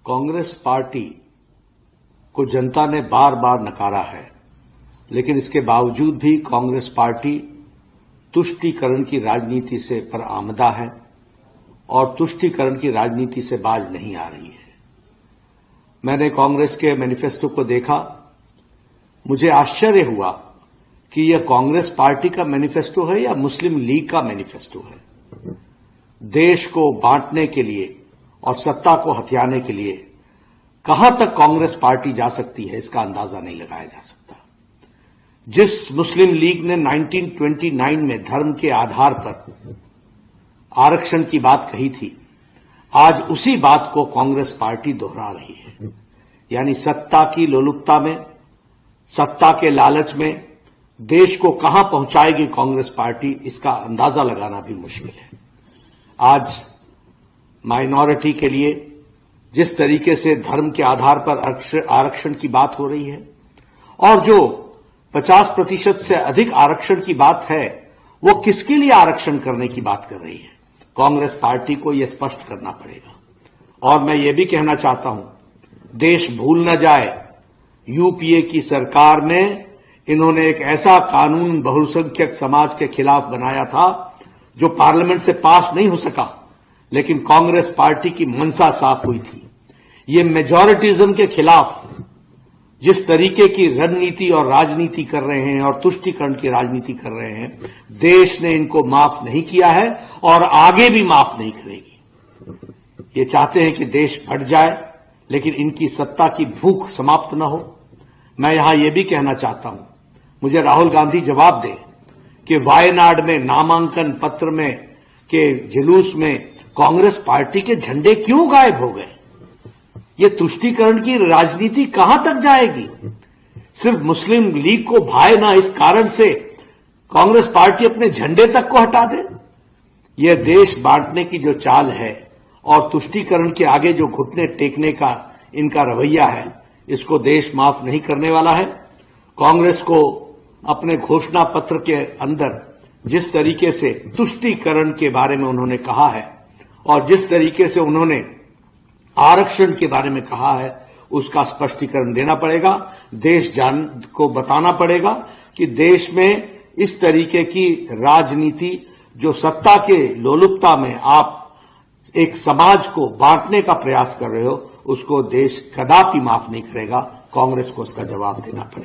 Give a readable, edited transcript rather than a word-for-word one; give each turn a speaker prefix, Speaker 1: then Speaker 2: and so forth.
Speaker 1: Congress party को जनता ने बार बार नकारा है, लेकिन इसके बावजूद भी कांग्रेस पार्टी तुष्टीकरण की राजनीति से पर आमदा है और तुष्टीकरण की राजनीति से बाज नहीं आ रही है। मैंने कांग्रेस के मैनिफेस्टो को देखा, मुझे आश्चर्य हुआ कि यह कांग्रेस पार्टी का मैनिफेस्टो है या मुस्लिम लीग का मैनिफेस्टो है। देश को बांटने के लिए और सत्ता को हथियाने के लिए कहां तक कांग्रेस पार्टी जा सकती है, इसका अंदाजा नहीं लगाया जा सकता। जिस मुस्लिम लीग ने 1929 में धर्म के आधार पर आरक्षण की बात कही थी, आज उसी बात को कांग्रेस पार्टी दोहरा रही है। यानी सत्ता की लोलुपता में, सत्ता के लालच में देश को कहां पहुंचाएगी कांग्रेस पार्टी, इसका अंदाजा लगाना भी मुश्किल है। आज माइनॉरिटी के लिए जिस तरीके से धर्म के आधार पर आरक्षण की बात हो रही है और जो 50% से अधिक आरक्षण की बात है, वो किसके लिए आरक्षण करने की बात कर रही है, कांग्रेस पार्टी को यह स्पष्ट करना पड़ेगा। और मैं ये भी कहना चाहता हूं, देश भूल न जाए, यूपीए की सरकार में इन्होंने एक ऐसा कानून बहुसंख्यक समाज के खिलाफ बनाया था जो पार्लियामेंट से पास नहीं हो सका, लेकिन कांग्रेस पार्टी की मंशा साफ हुई थी। ये मेजॉरिटिज्म के खिलाफ जिस तरीके की रणनीति और राजनीति कर रहे हैं और तुष्टीकरण की राजनीति कर रहे हैं, देश ने इनको माफ नहीं किया है और आगे भी माफ नहीं करेगी। ये चाहते हैं कि देश फट जाए, लेकिन इनकी सत्ता की भूख समाप्त न हो। मैं यहां यह भी कहना चाहता हूं, मुझे राहुल गांधी जवाब दें कि वायनाड में नामांकन पत्र में के जुलूस में कांग्रेस पार्टी के झंडे क्यों गायब हो गए? ये तुष्टीकरण की राजनीति कहां तक जाएगी? सिर्फ मुस्लिम लीग को भाए ना, इस कारण से कांग्रेस पार्टी अपने झंडे तक को हटा दे। यह देश बांटने की जो चाल है और तुष्टीकरण के आगे जो घुटने टेकने का इनका रवैया है, इसको देश माफ नहीं करने वाला है। कांग्रेस को अपने घोषणा पत्र के अंदर जिस तरीके से तुष्टीकरण के बारे में उन्होंने कहा है और जिस तरीके से उन्होंने आरक्षण के बारे में कहा है, उसका स्पष्टीकरण देना पड़ेगा। देश जान को बताना पड़ेगा कि देश में इस तरीके की राजनीति जो सत्ता के लोलुपता में आप एक समाज को बांटने का प्रयास कर रहे हो, उसको देश कदापि माफ नहीं करेगा। कांग्रेस को उसका जवाब देना पड़ेगा।